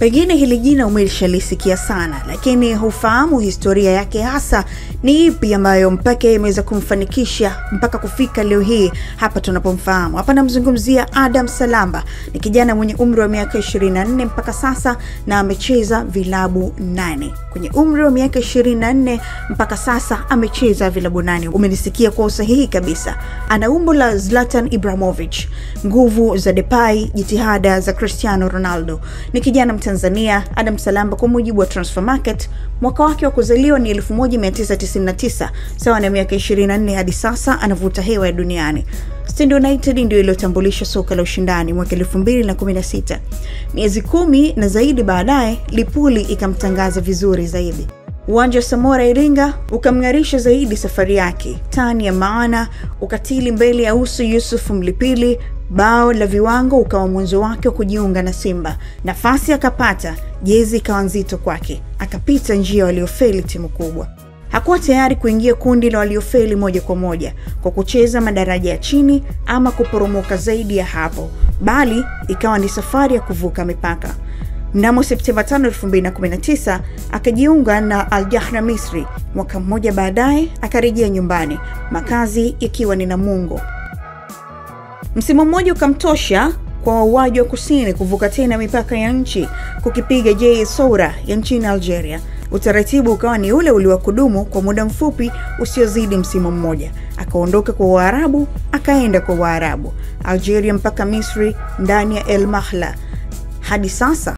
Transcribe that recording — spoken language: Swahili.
Pengine hili jina umelishalisikia sana, lakini hufahamu historia yake hasa ni ipi ambayo mpaka imeweza kumfanikisha mpaka kufika leo hii hapa tunapomfahamu. Hapa namzungumzia Adam Salamba. Ni kijana mwenye umri wa miaka 24 mpaka sasa na amecheza vilabu 8. Kwenye umri wa miaka 24 mpaka sasa amecheza vilabu 8. Umenisikia kwa usahihi kabisa. Ana umbo la Zlatan Ibrahimovic, nguvu za Depay, jitihada za Cristiano Ronaldo. Ni kijana Tanzania. Adam Salamba kwa mujibu wa Transfer Market, mwaka wake wa kuzaliwa ni 1999, sawa na miaka 24 hadi sasa anavuta hewa ya duniani. Stand United ndio iliyotambulisha soka la ushindani mwaka 2016. Miezi 10 na zaidi baadaye, Lipuli ikamtangaza vizuri zaidi. Uwanja wa Samora Iringa ukamngarisha zaidi safari yake. Tani ya maana, ukatili mbele ya uso Yusuf Mlipili, bao la viwango ukawa mwanzo wake wa kujiunga na Simba. Nafasi akapata, jezi ikawa nzito kwake. Akapita njia waliofeli timu kubwa. Hakuwa tayari kuingia kundi la waliofeli moja kwa moja kwa kucheza madaraja ya chini ama kuporomoka zaidi ya hapo, bali ikawa ni safari ya kuvuka mipaka. Mnamo Septemba 5, 2019 akajiunga na Al Jahra Misri. Mwaka mmoja baadaye akarejea nyumbani, makazi ikiwa ni Namungo. Msimu mmoja ukamtosha kwa wauaji wa kusini kuvuka tena mipaka ya nchi kukipiga JS Soura ya nchini Algeria. Utaratibu ukawa ni ule uliwakudumu kwa muda mfupi usiozidi msimu mmoja. Akaondoka kwa Waarabu, akaenda kwa Waarabu, Algeria mpaka Misri ndani ya El Mahla. Hadi sasa